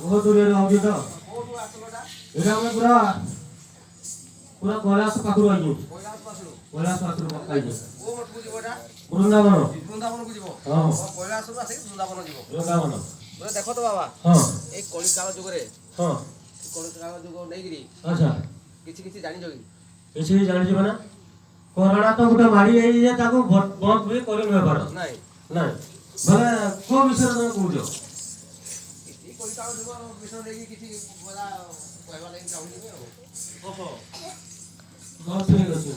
बहुत दूर आउछ तो कोठू आसलोटा एटा हम पूरा पूरा कैलाश पाखरु आइयो কৈলাশ পাছলো कैलाश पाखरु आइयो ओ मत बुझिबोटा वृंदावन বৃন্দাবন বুঝিব हां কৈলাশରୁ আসি বৃন্দাবন ଯିବ वृंदावन বলে দেখো তো বাবা हां এই কলিকাল যুগরে हां কলিকাল যুগ নেইগিরি अच्छा କିଛି କିଛି ଜାଣିଛ କି କିଛି ଜାଣିଛ ମାନେ कोरोना तो गुटे मारी आई जे ताको बंद भी करि न पार ନାଇଁ नहीं भले को विषय में कहूछ এই কলিকাল যুগ বিষয় ନେଇକି କିଛି ବলা କହିବା ଲାଗି ଚାହୁଁନି ଆଉ ओहो बहुत ठीक अछि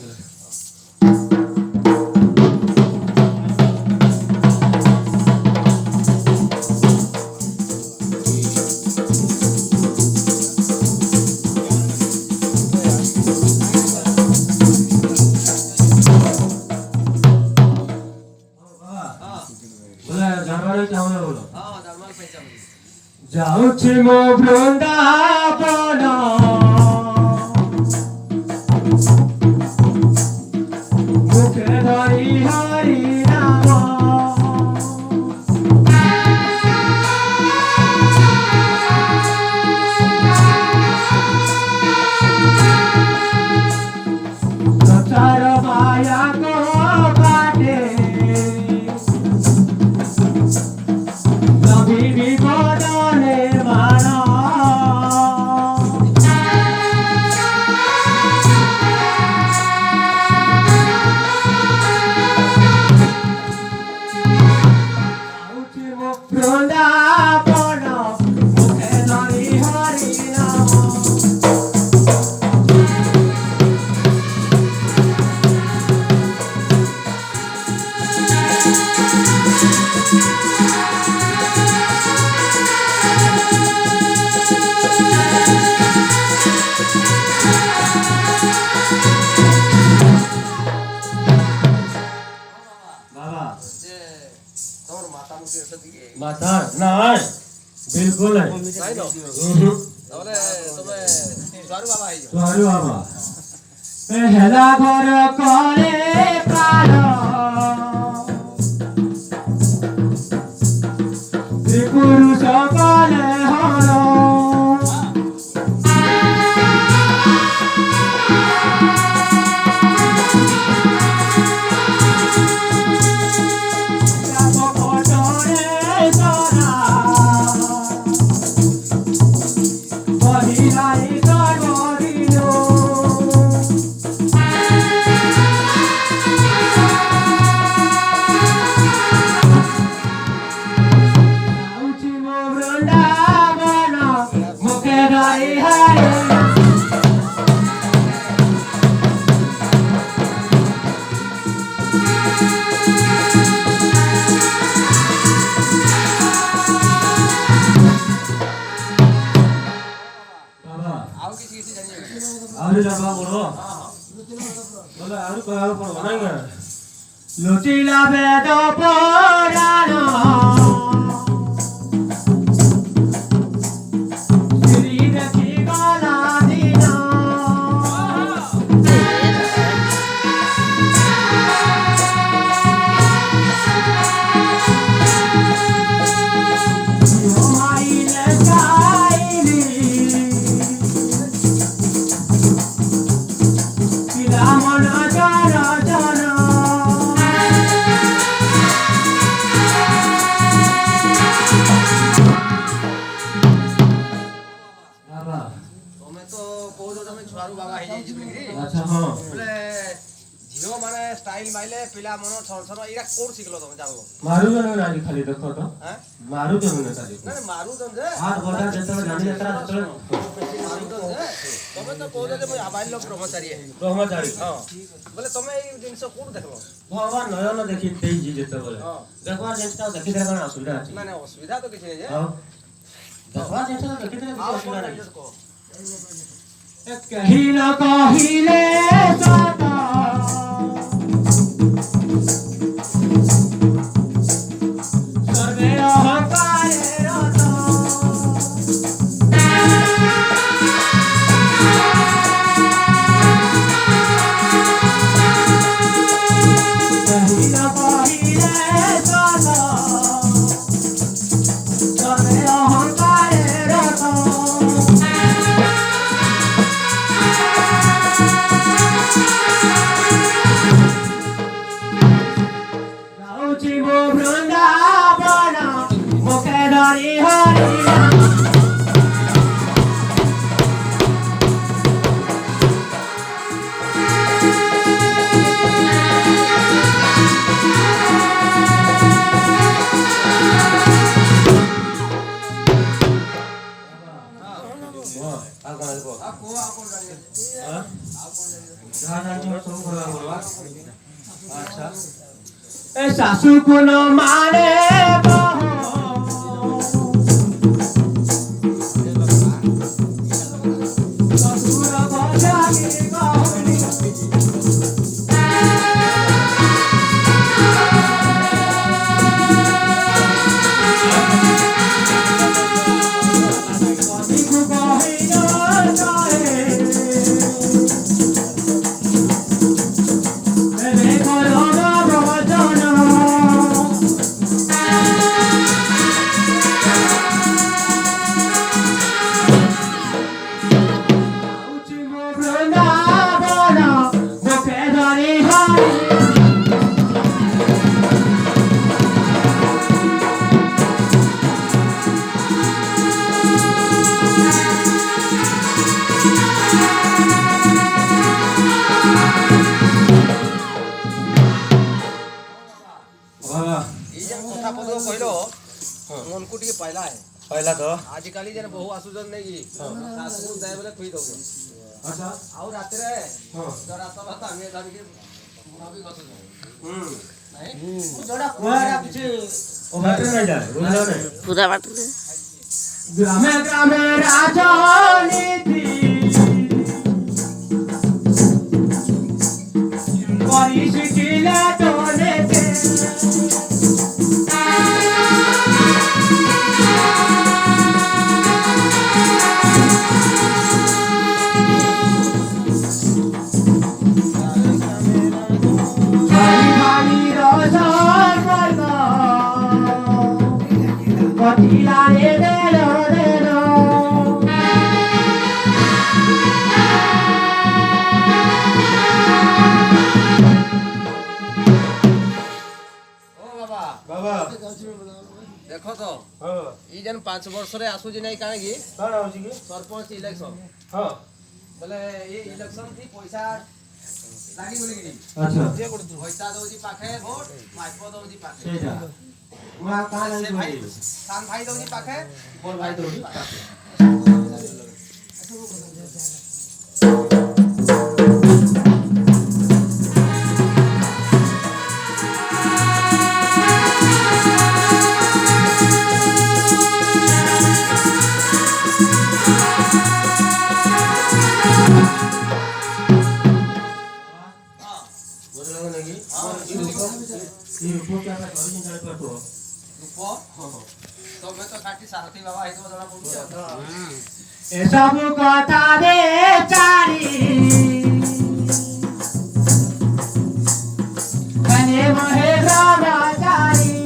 जाऊछि मो वृंदावन मुखे धरि हरि नाम संसार माया को काटे कभी विपद वृंदावन मुखे धरि हरि नाम माता नहीं बिल्कुल नहीं ନାଇଁ ନ ତାହେଲେ ତମେ ସ୍ୱାରୁ ବାବା ହେଇଛ स्वारू बाबा पहला घर करे प्राण त्रिपुरुष कले हर ଆଉ କିଛି କିଛି ଜାଣିଛ आउरी जाबा बोलो बोले आउरी कहबा पड़ो नहीं के लुचिला वेद पुराण श्री देखी गला दिन माइले जाइली मन जन जन बाबा ତମେ ତ କହୁଛ ତମେ ଛୁଆରୁ ବାବା ହେଇଯାଇଛ ବୋଲିକିରି अच्छा हाँ ବୋଲେ ଝିଅ ମାନେ ଷ୍ଟାଇଲ ମାଇଲେ ପିଲା ମନ ଛରଛର ଏଇଟା କୋଉଠି ଶିଖିଲ ତମେ ଜାଣିଲ मारू जन आज खाली देखो तो ହାଁ मारू जन खाली ନାଇଁ ମାରୁଛନ୍ ଯେ हाथ बड़ा जेतले जानी यात्रा जेतले ମାରୁଛନ୍ ଯେ ତମେ ତ କହୁଛ ଯେ ମୁଁ ଆବାଲ୍ୟ ବ୍ରହ୍ମଚାରୀ ब्रह्मचारी ହଁ ବୋଲେ ତମେ ଏଇ ଜିନିଷ କୋଉଠି ଦେଖିଲ भगवान नयन देखी देई जेते बोले ହଁ देखवा जेंटा देखि देखा ना असुविधा अछि ମାନେ ଅସୁବିଧା ତ କିଛି ନାହିଁ ଯେ हां देखवा जेंटा देखि देखा ଆଉ असुविधा କଣ नहीं କହ कहिला कहिले सदा सर्वे अहंकारे रत कहिला कहिले सदा सर्वे अहंकारे रत वाह आ कौन देखो आप कौन जानिए हां आप कौन जानिए जहां जान सब करवा अच्छा ए सासू को न माने बहो ससुर बजागे गहरी उनको टिके पहला है पहला तो आजकल जन बहु आसुजन नहीं की सासु दे बोले खुई दोगे अच्छा और रात रे हां जरा सब था मैं धर के मुना भी गसो नहीं जोड़ा कुआरा पीछे ओ बैठे नहीं जाए रुक जाओ नहीं पूरा बात ग्रामे ग्रामे राजनीति परिस्थितिले तोने के देखो तो ई जन 5 वर्ष रे आसु जी नहीं काहे की कौन हो जी सरपंच इलेक्शन हां बोले ये इलेक्शन थी पैसा लागी बोली की अच्छा जे करतु पैसा दउजी पाखे वोट माइपो दउजी पाखे सेटा वहां कहां से नहीं भाई भाई सान भाई दउजी पाखे बोल भाई तो तो मैं तो साथी सारथी बाबा है तो जरा बोलू ए सब कथा रे चारी कने महे राजारी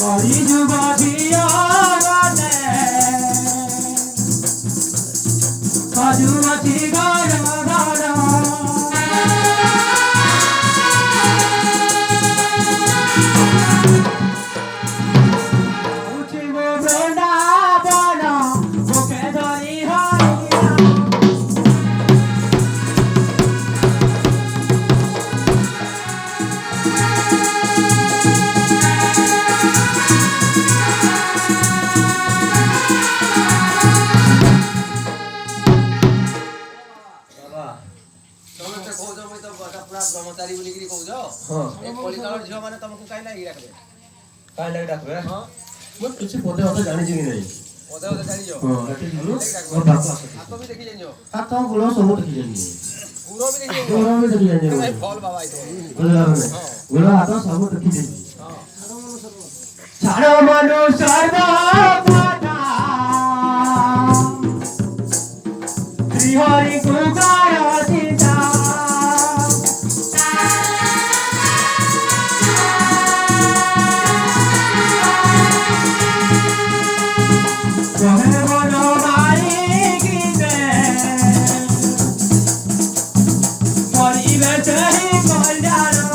करी जुग दिया गले कजुमती गाना गाना ब्रह्मचारी बोली की कहू जाओ हां एक कलिकाल झियो माने तुमको काई लागी रखबे काय लग डाकबे हां मैं किसी पोते होता जानी छी कि नहीं ओदे ओदे जानी जो हां एते जुलु और बाप आ तो भी देखि लेंजो आ तो गुलो सब देखि जानी पूरो भी देखि लेंजो गुलो भी देखि जानी भाई फॉल बाबा आई तो गुलो गुलो आ तो सब देखि जानी हां छाड़ो मनु सर्व पाता श्री हरि कुकार सीता तुम्हें बोलो मारी गीते परिवेश ही बोल जानो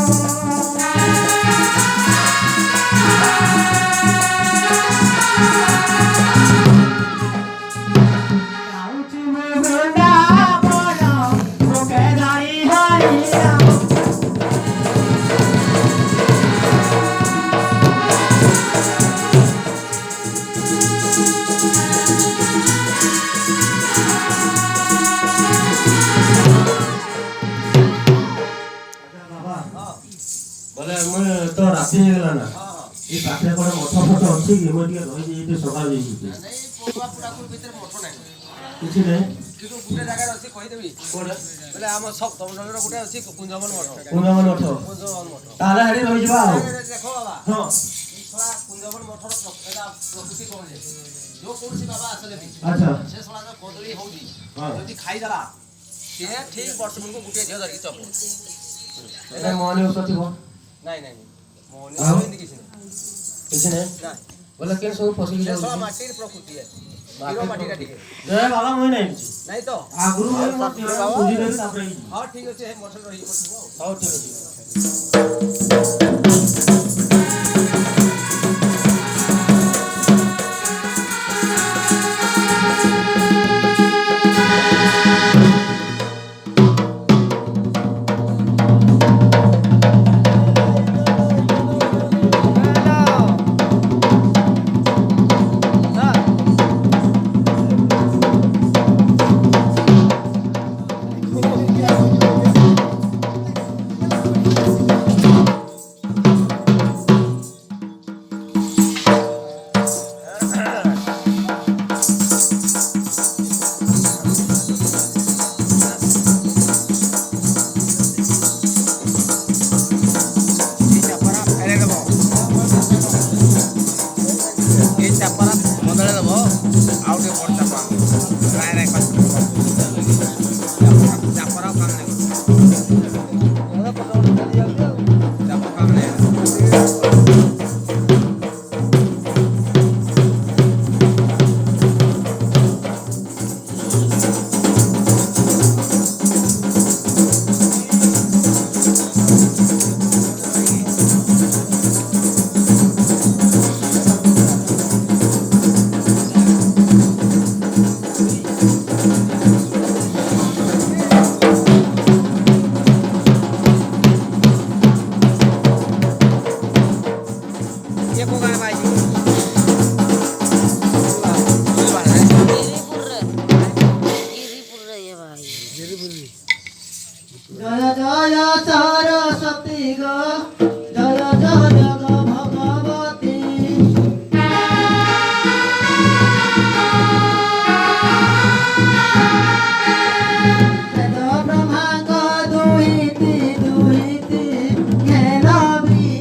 ବୋଲେ ମୁଁ ତ ରାତି ହେଇଗଲା ନା ଏ ପାଖରେ କ'ଣ ମଠ ଫଟ ଅଛି କି ମୁଁ ଟିକେ ରହିଛି ଏଇଠି ସକାଳୁ ଯାଇକି ନାଇଁ ପୋଡୁଆ ପୁଡାପୁର ଭିତରେ ମଠ ନାହିଁ କିଛି ନାହିଁ କିନ୍ତୁ ଗୋଟେ ଜାଗାରେ ଅଛି କହିଦେବି କୋଉଟା ବୋଲେ ଆମ ତମର ଗୋଟେ ଅଛି କୁଞ୍ଜବନ ମଠ କୁଞ୍ଜବନ ମଠ କୁଞ୍ଜବନ ମଠ ତାହେଲେ ହେଠି ରହିଯିବା ଆଉ ଦେଖ ବାବା ହଁ ଶଳା କୁଞ୍ଜବନ ମଠର ଏଟା ପ୍ରକୃତି କଣ ଯେ ଯୋଉ କୌଣସି ବାବା ଆସିଲେ ବି ଆଚ୍ଛା ସେ ଶଳା ଯୋଉ କଦଳୀ ହଉଛି ହଁ ଯଦି ଖାଇଦେଲା ସିଏ ଠିକ ବର୍ଷ ମୁଣ୍ଡକୁ ଗୋଟିଏ ଝିଅ ଧରିକି ଚପ ଏଟା ମହନି ଔଷଧ ଥିବ ନାଇଁ ନାଇଁ ମୋହନି ଆଉ? ଏମିତି କିଛି ନାହିଁ କିଛି ନାହିଁ ନାଇଁ ବୋଲେ କେନ୍ ସବୁ ପଶିକି ସେ ଶଳା ଯାଉଛି ମାଟିର ପ୍ରକୃତି ହିରୋ ମାଟିଟା ଟିକେ ଜୟ ବାବା ମୁଇଁ ନାହିଁ କିଛି ନାଇଁ ତ ଆଗରୁ ମୁଁ ବୁଝି ଦେବି ତାପରେ ହଁ ଠିକ ଅଛି ଏ ମଠରେ ରହିକି ପଡିଥିବ ଆଉ ହଉ ଠିକ ଅଛି जय जय सरस्वती गो जय जय गो भगवती वेद ब्रह्मांड दुहिती दुहिती ज्ञान विरागी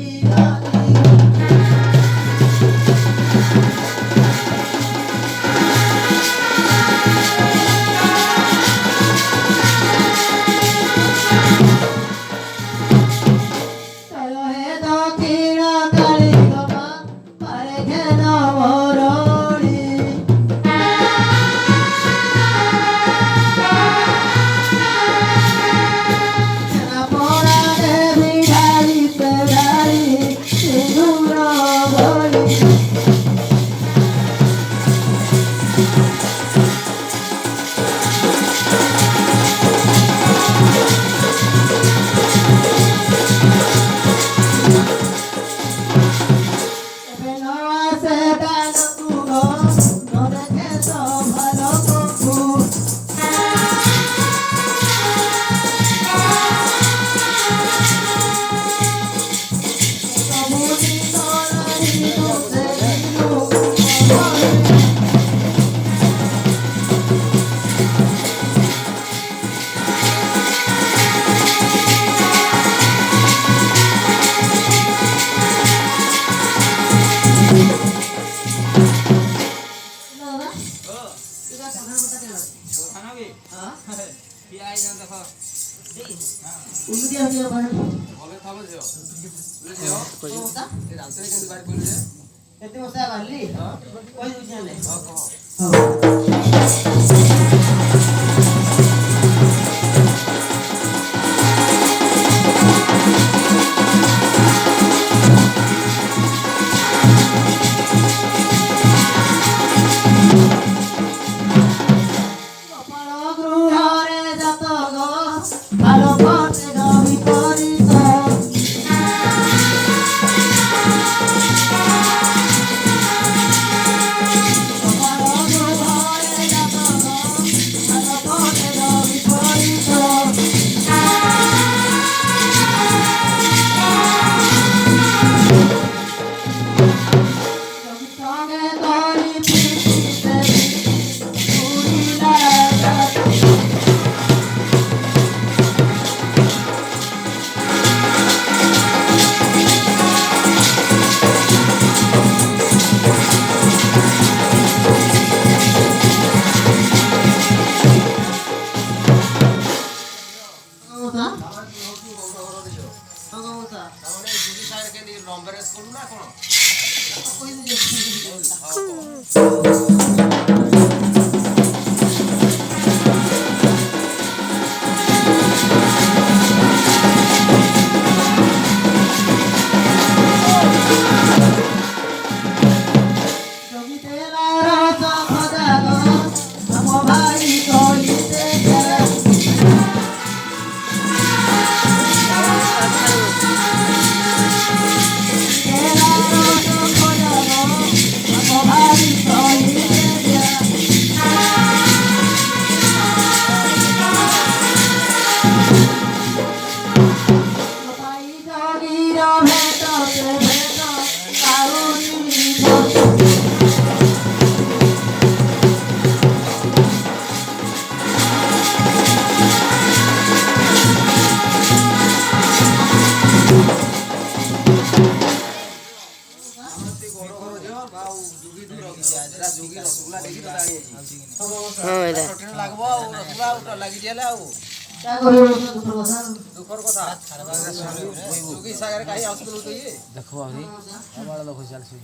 କେତେ ବର୍ଷ ବାହାରିଲି କହିଦେଉଛି ହେଲେ ଆମର ତୁ ହଉଛୁ ଗୌଡ଼ ଘରରେ ଝିଅ ହଁ ମଉସା ତାମାନେ ଜୁଗି ସାଙ୍ଗରେ କେମିତି ଲମ୍ବେରେଜ କରୁ ନା କ'ଣ ଲାଗିଛି ହେଲେ ଆଉ ଦୁଃଖର କଥା ଜୁଗି ସାଙ୍ଗରେ କାହିଁ ଆସୁଥିଲୁ ତୁ ଇଏ ଦେଖ ଆହୁରି ଆବାଳ ଲୋକ ଚାଲିଛି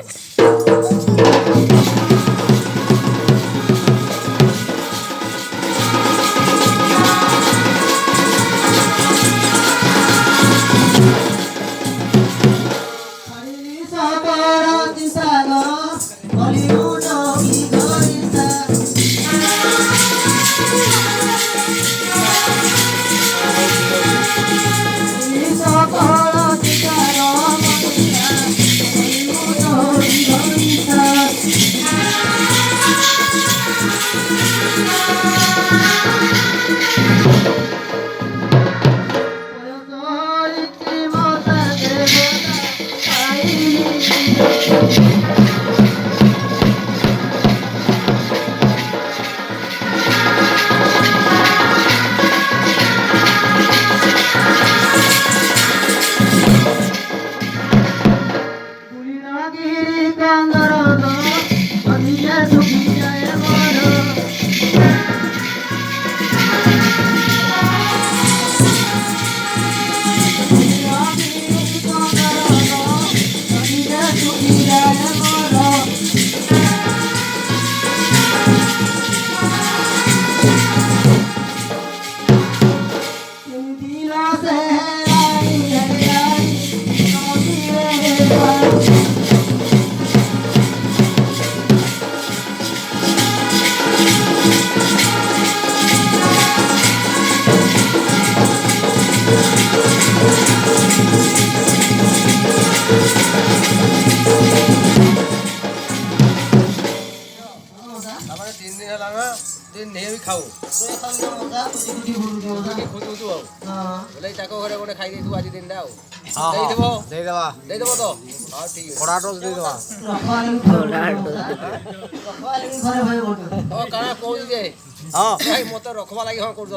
ଖାଉ ଖୋଜୁଛୁ ଆଉ ବୋଲେ ତାଙ୍କ ଘରେ ଗୋଟେ ଖାଇ ଦେଇଥିବୁ ଆଜି ଦିନଟା ଆଉ ଦେଇଦେବ ଦେଇଦେବ ତ ହଁ ଠିକ ଅଛି ଦେଇଦେବା ହଁ କାଣା କହୁଛି ଯେ ହଁ ମତେ ରଖବା ଲାଗି ହଁ କରୁଛ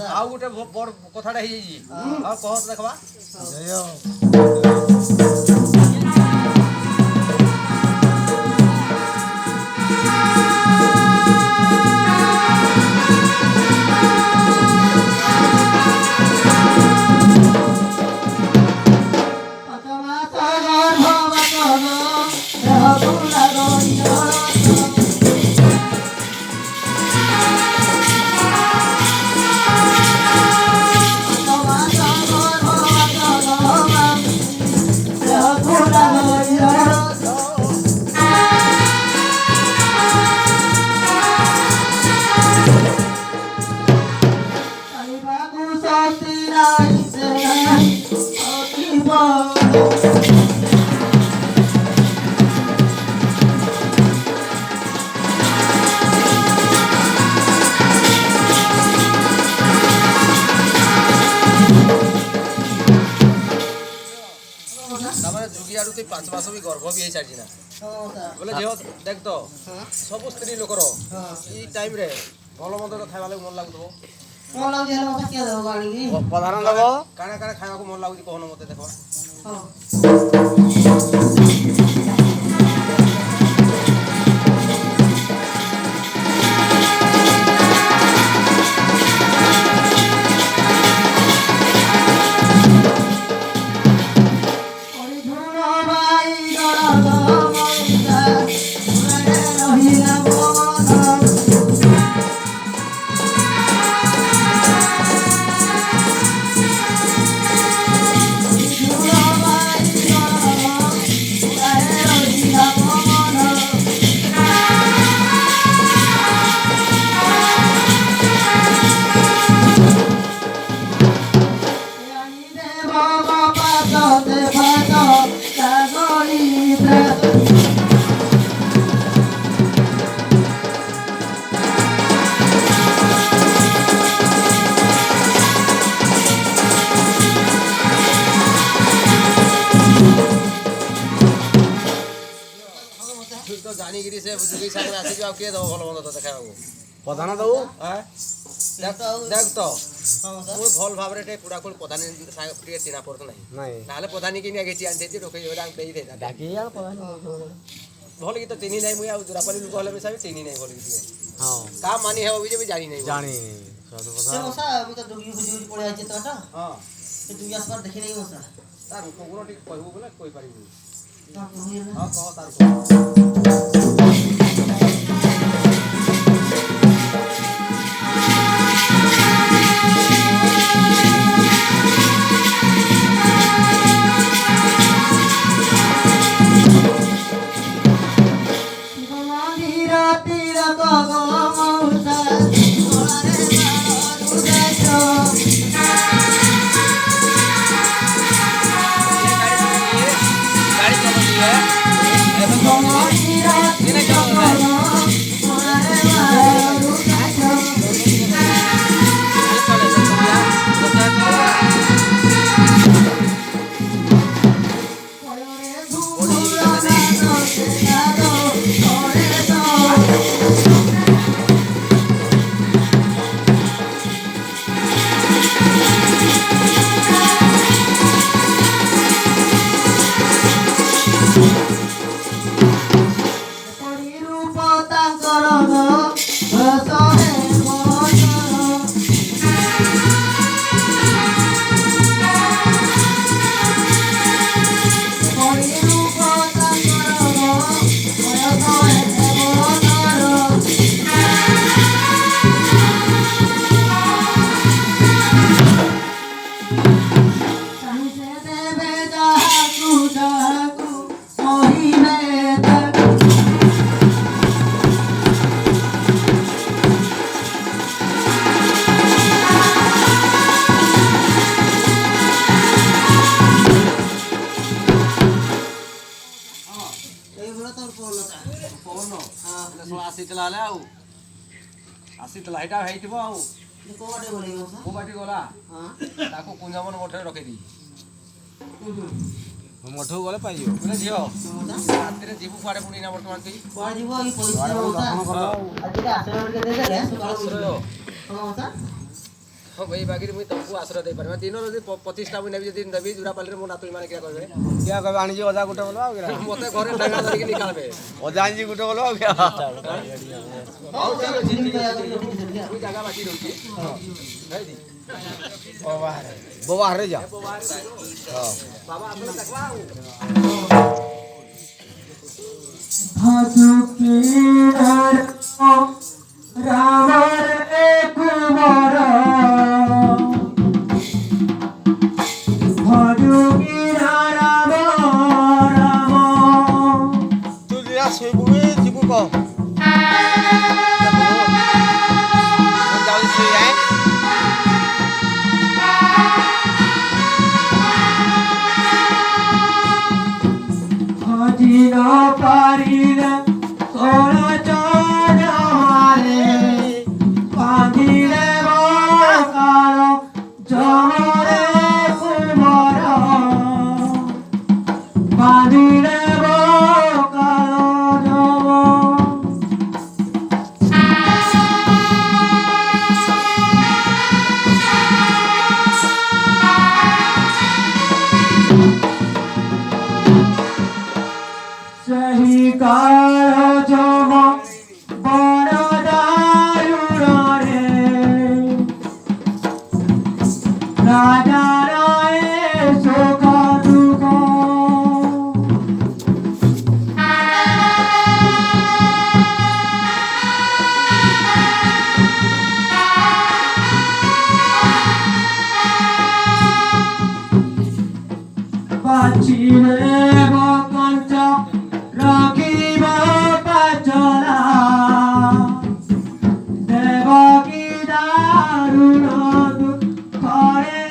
ଆଉ ଗୋଟେ ବଡ କଥାଟା ହେଇଯାଇଛି ଆଉ କହ ଦେଖବା ପାଞ୍ଚ ମାସ ବି ଗର୍ଭ ବି ହେଇସାରିଛି ନା ବୋଲେ ଝିଅ ଦେଖ ତ ସବୁ ସ୍ତ୍ରୀ ଲୋକର ଏଇ ଟାଇମରେ ଭଲ ମନ୍ଦ ଖାଇବା ଲାଗି ମନ ଲାଗୁଥିବ କାଣା କାଣା ଖାଇବାକୁ ମନ ଲାଗୁଛି କହନ ମତେ ଦେଖ ଜାଣିକିରି ସେ ଯୋଗେଇ ସାଙ୍ଗରେ ଆସିକି ଆଉ କିଏ ଦେବ ଭଲ ମନ୍ଦ ତତେ ଖାଇବାକୁ ପ୍ରଧାନ ଦଉ দেখ তো ହଁ ସାର୍ ମୁଁ ଭଲ ଭାବରେ ଟିକେ କୁଡ଼ାକୁଡ଼ି ପ୍ରଧାନୀ ସାଙ୍ଗେ ଟିକେ ଚିହ୍ନା ପଡ଼ୁ ନାହିଁ ନାଇଁ ନହେଲେ ପ୍ରଧାନୀ କି ନିଆ କିଛି ଆଣିଛି ରୋକେଇ ଦେଇଦେଇଥା ଡାକି ଆଉ ପ୍ରଧାନ ଭଲ ଗୀତ ଚିହ୍ନି ନାହିଁ ମୁଇଁ ଆଉ ଜୁରାପାଲି ଲୋକ ହେଲେ ମିଶା ବି ଚିହ୍ନି ନାହିଁ ଭଲ ଗୀତ ହଁ କାହା ମାନି ହେବ ବି ଯେ ବି ଜାଣି ନାହିଁ ଜାଣି ସବୁ ସେ କଥା ମଶା আমি তো ডুগি খুঁজি খুঁজি পড়ে আছে তো এটা ହଁ ସେ ডুগি আসবার দেখি নাই মশা ତାର ରୂପଗୁଣ ଟିକେ କହିବୁ ବୋଲେ କହିପାରିବୁ না কই না ହଁ କହ ତାର ରୂପ। মন্দির তীর গগ মৌসা ওরে বাড়ু যাইছো गाड़ी चलो दिए ऐसे चलो মন্দির তীর दिए चलो গগ ওরে বাড়ু যাইছো चले तो दिया तो ওরে ধুমুরা গানো সেদাদো ওরে তো রূপ তাঙ্কর সহে মন রূপ তাঙ্কর সহে মন চাহিছে দেবে যাহাকু যাহাকু সহিবে তাকু এইগুলো তোর পূর্ণতা ପବନ হ্যাঁ ହେଲେ ଶଳା ଆସିଥିଲା ହେଲେ ଆଉ ଆସିଥିଲା ହେଇଟା ହେଇଥିବ ଆଉ কোয়াটে বলি মশা କୋଉ ବାଟି ଗଲା হ্যাঁ ତାକୁ କୁଞ୍ଜବନ ମଠରେ ରଖିଦେଇ ମଠକୁ ଗଲେ ପାଇଯିବ ବୋଲେ ଝିଅ মশা ରାତିରେ ଯିବୁ କୁଆଡ଼େ ପୁଣି ନା ବର୍ତ୍ତମାନ ତୁଇ କୁଆଡ଼େ ଯିବ ଏଇ ପଇସା ମଶା ଆଜିକା ଆଶ୍ରୟ ଟିକେ ଦେଇଦେଲେ ସକାଳୁ ଆଶ୍ରୟ ହଁ ମଶା ହଁ ଏଇ ବାଗିରେ ମୁଇଁ ତମକୁ ଆଶ୍ରୟ ଦେଇପାରିବି ଦିନ ଯଦି 25ଟା ମୁଇଁ ନେବି ଯଦି ନେବି ଜୁରାପାଲିରେ ମୋ ନାତୁଣୀ ମାନେ କିଆ କହିବେ କିଆ କହିବେ ଆଣିଛି ଅଜା ଗୋଟେ ବୋଲ ଆଉ କିରା ମତେ ଘରେ ଠେଙ୍ଗା ଧରିକି ନିକାଲବେ ଅଜା ଆଣିଛି ଗୋଟେ ବୋଲ ଆଉ କିରା ହଉ ଠିକ ଅଛି ଜିନିଷ ଆଗରୁ ରଖିଛି ସେଠି ମୁଇଁ ଜାଗା ବାକି ରହୁଛି ହେଇଦି ବୋବା ହାରେ ଯା ବାବା ଆସିଲେ ଦେଖବା ଆଉ ভাসুকির রামর একুবর ভাসুকির রাম রাম ତୁ ଦିରା ଶୋଇବୁ କି ଯିବୁ କହ ଯାଉଛି ଶୋଇ ଆଏ ভজিন পারিলে কোন চড়ারে বাঁধিলে বকার জমরে কুমর বাঁধিলে বকার জম ସେହି କାଳ ଯମ ବଡ଼ ଦାରୁଣରେ ରାଜାର ଏ ଶୋକ ଦୁଃଖ ବାଛିଲେ ବକଞ୍ଚ ରଖିବ ପାଚରା ଦେବକୀ ଦାରୁଣ ଦୁଃଖରେ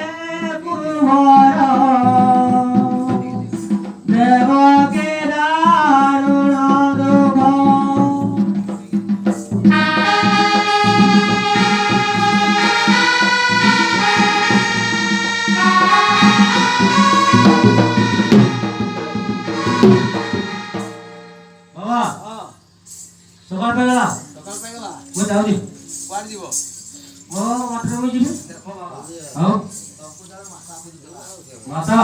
ମାତା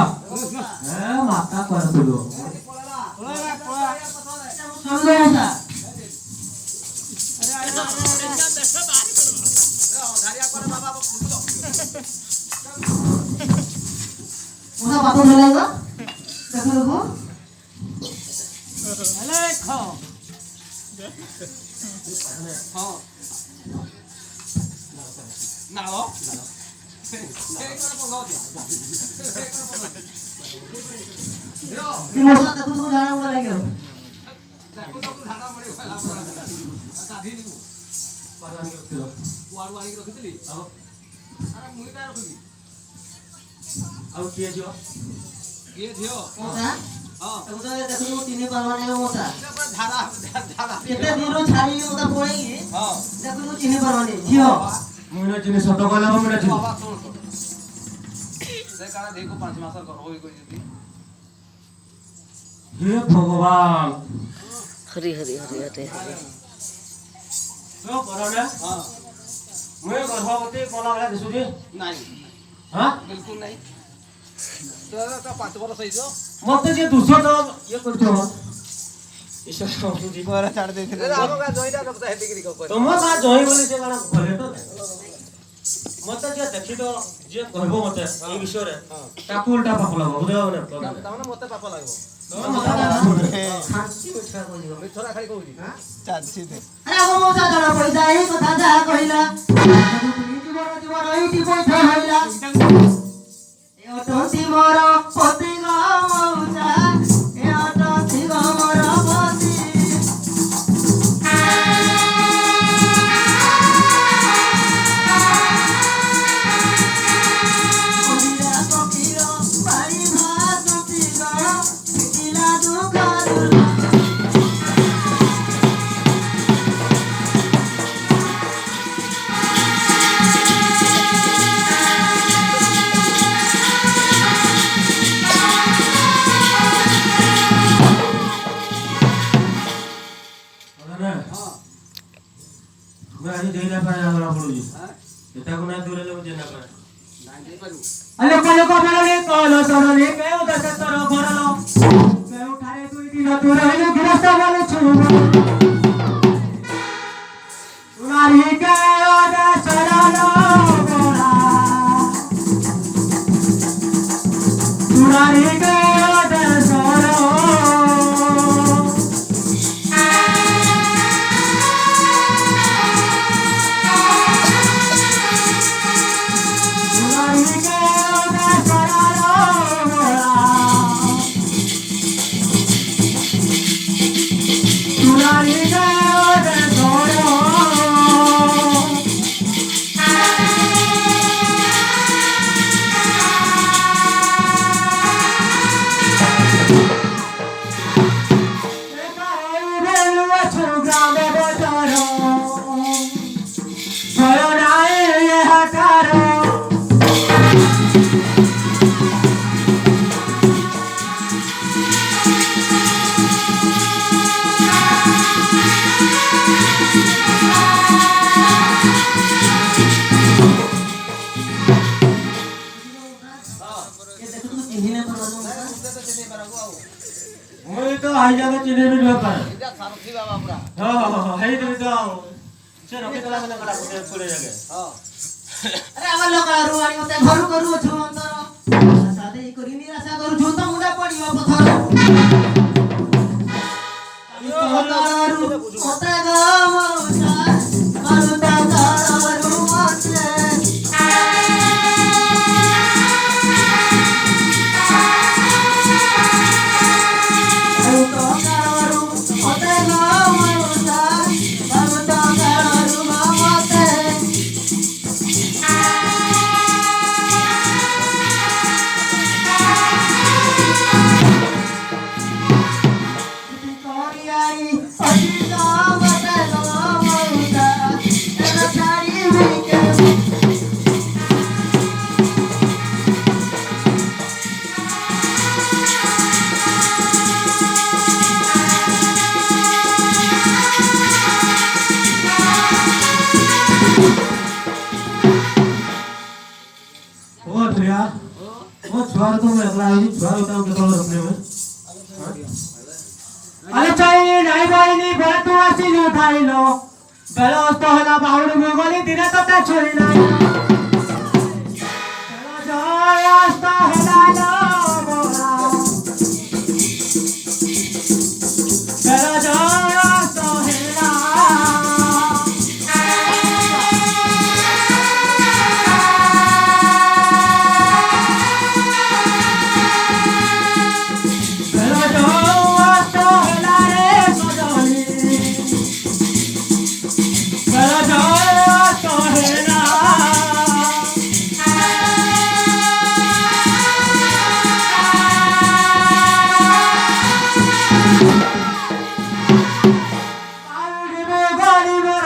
ମାତା କରୁଥିଲୁ ওটা বাপু ধরে গো দেখো দেখো কি মোটা দেখো তুমি জানা বলে লাগে ଆଉ କିଏ ଝିଅ মোটা ওটা দেখো তুমি চিনি পারবা না মোটা কেতে দিনু ছাড়ি ওটা পড়েই দেখো তুমি চিনি পারবা না ঝিও ମୁଁ ଏଇନା ଚିନି ସତ କହିଲା ମୁଁ ଏଇନା ଚିନି ହେ ଭଗବାନ हरी हरी हरी हरी हरी ତୋ ପରଣେ ମୁଁ ଏ ଗର୍ଭବତୀ କଲା ଭଳିଆ ଦିଶୁଛି ନାଇଁ ହଁ ବିଲକୁଲ ନାଇଁ ତ 5 ବର୍ଷ ହେଇଯିବ ମତେ ଯିଏ ଦୁଷ ତ ଇଏ କରୁଥିବ ଈଶ୍ୱର ସମୁଛି ଘରେ ଛାଡ଼ି ଦେଇଥିଲେ ଆମ ଗାଁ ଜଇଟା କଥା ହେତିକିରି କହ ତମ ଗାଁ ଜୟ ବୋଲି ସେ କାଣା କହିଲେ ତ ମତେ ଯିଏ ଦେଖି ତ ଯିଏ କହିବ ମତେ ଏଇ ବିଷୟରେ ତାକୁ ଉଲ୍ଟା ପାପ ଲାଗବ ବୁଝିଲ ନା ତାମାନେ ମତେ ପାପ ଲାଗିବ ଶାନ୍ତି ମିଠା କହିବ ମିଥରା ଖାଲି କହୁଛି ଚାଲିଛି ଦେ ଆରେ ଆମ ମଉସା ଜଣା ପଇସା ଏଇ କଥା ଯାହା କହିଲା ଜୀବନ ଏଇଠି ପଇସା ହଇଲା ଏ ଅଟନ୍ତି ମୋର ପତି ଗো ମଉସା ଏ ଅଟନ୍ତି ଗো ମୋର ପତି ଓଡିଆ ପକ୍ଷୀର ପାଣି ଭାସୁଛି ଗো ପିଲା ଦୁଃଖରୁ ମୁଁ ଆଜି ଦେଇନା ପାଏ ଜଣା ପଡୁଛି ଏଟାକୁ ନା ଦୂରରେ ମୁଁ ଦେଇନା ପାଏ ନାଇଁ ଦେଇପାରିବୁ ଲୋକ ଲୋକ ବଳଲେ କଲ ସରଲେ କେଉ ଦଶ ତର ବରଲ କେଉଠାରେ ଦୁଇ ଦିନ ତୁ ରହିଲୁ ଗୃହସ୍ଥ ବଲୁଛୁ ତୁନାରି କେଉ ଦଶରଲ ବରା ତୁନାରି କେଉ ଦଶର आइजाके चिन्हे भी न पाए ଏଇଟା ସାରଥି ବାବା ପୁରା हां हेई दे तो से रखि तला मने कला पुरे जागे ହଁ अरे आवर लोक आरु आनी मते घरु करू छु अंतर सादे करी निराशा करू छु त मुंडा पडियो पथर आरु मते गमसा आरु ता आरु मते आरु तो आरु मते गमसा आरु ता आरु मते ओ धरिया ମୋ ଛୁଆର ତ ମୁଁ ଏକଲା ହେଇଛି ଛୁଆର ତାକୁ କେତେବେଳେ ରଖିନେବେ ଆରେ ଚାଇ ନାଇଁ ବାଇନି ବେଳେ ତୁ ଆସିଲୁ ଧାଇଲ ବେଳ ଅସ୍ତ ହେଲା ବାହୁଡି ମୁଁ ଗଲି ଦିନେ ତତେ ଛୁଇଁ ନାହିଁ ଜୟ ଅସ୍ତ ହେଲା ଲୋ ମୋରା ବେଳ ଜୟ ଅସ୍ତ ହେଲା